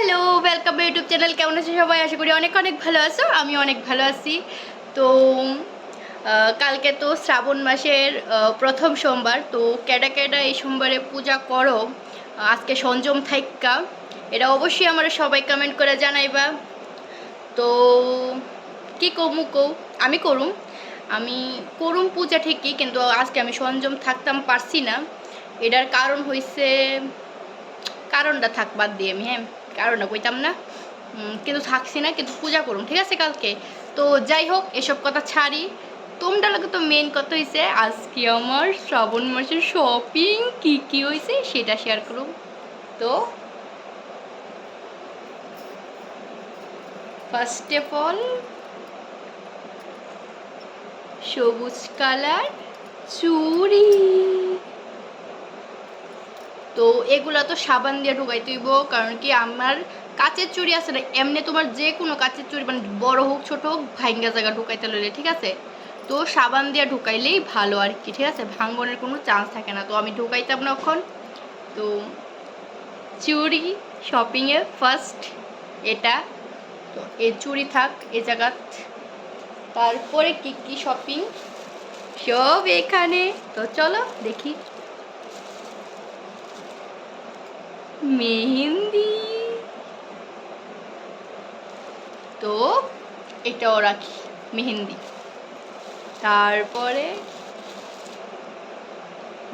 Hello, welcome YouTube channel. কেমন আছো সবাই? আশা করি অনেক অনেক ভালো আছো। আমি অনেক ভালো আছি। তো কালকে তো শ্রাবণ মাসের প্রথম সোমবার। তো কেডা কেডা এই সোমবারে পূজা করো, আজকে সংযম থাইক্কা, এটা অবশ্যই আমরা সবাই কমেন্ট করে জানাইবা। তো কি কমু কৌ, আমি করুম পূজা ঠিকই, কিন্তু আজকে আমি সংযম থাকতাম পারছি না। এটার কারণ হইছে, কারণটা থাক বাদ দিয়ে আমি, হ্যাঁ কারণটা কইতাম না, কিন্তু থাকছি না, কিন্তু পূজা করুম ঠিক আছে কালকে। তো যাই হোক, এসব কথা ছাড়ি। তোমরা লোকে তো মেন কথা হয়েছে আজকে আমার শ্রাবণ মাসের শপিং কি কি হয়েছে সেটা শেয়ার করুম। তো ফার্স্ট অফ অল, সবুজ কালার চুড়ি। তো এগুলা তো সাবান দিয়ে ঢুকাইতে হইব, কারণ কি আমার কাচের চুড়ি আছে না, এমনি তোমার যে কোনো কাচের চুড়ি মানে বড় হোক ছোট হোক ভাঙ্গা জায়গা ঢুকাইতে লইলে ঠিক আছে। তো সাবান দিয়ে ঢুকাইলেই ভালো আর কি, ঠিক আছে, ভাঙ্গনের কোনো চান্স থাকে না। তো আমি ঢুকাইতাম না এখন। তো চুড়ি শপিংয়ে ফার্স্ট এটা। তো এই চুড়ি থাক এ জায়গাত। তারপরে কি কি শপিং সব এখানে। তো চলো দেখি। মেহেন্দি, তো এটাও রাখি মেহেন্দি। তারপরে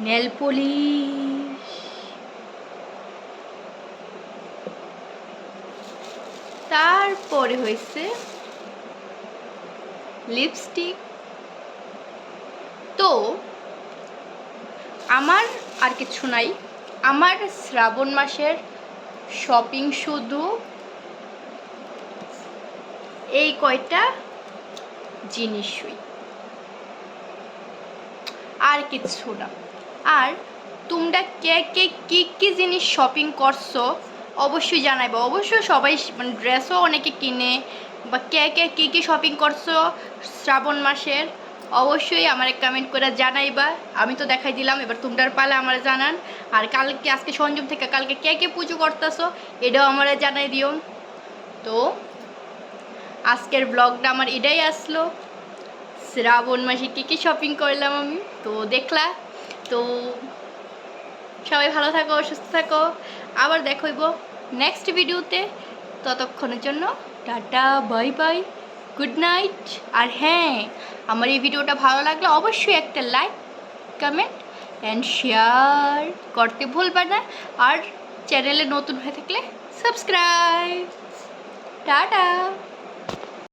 নেল পলিশ, তারপরে হয়েছে লিপস্টিক। তো আমার আর কিছু নাই, আমার শ্রাবণ মাসের শপিং শুধু এই কয়টা জিনিসই, আর কিছু না। আর তোমরা কে কে কী কী জিনিস শপিং করছো অবশ্যই জানাইবা। অবশ্যই সবাই মানে ড্রেসও অনেকে কিনে, বা কে কে কী কী শপিং করছো শ্রাবণ মাসের অবশ্যই আমার কমেন্ট করে জানাইবা। আমি তো দেখাই দিলাম, এবার তোমরার পালা আমার জানান। আর কালকে আজকে সংযম থেকে কালকে কে কে পুজো করতেছো এটাও আমার জানাই দিও। তো আজকের ব্লগটা আমার এটাই আসলো, শ্রাবণ মাসে কী কী শপিং করলাম আমি তো দেখলা। তো সবাই ভালো থাকো, সুস্থ থাকো, আবার দেখা হইব নেক্সট ভিডিওতে। ততক্ষণের জন্য tata, bye bye, good night. আর হ্যাঁ, আমার এই ভিডিওটা ভালো লাগলে অবশ্যই একটা লাইক, কমেন্ট অ্যান্ড শেয়ার করতে ভুলবে না। আর চ্যানেলে নতুন হয়ে থাকলে সাবস্ক্রাইব। টাটা।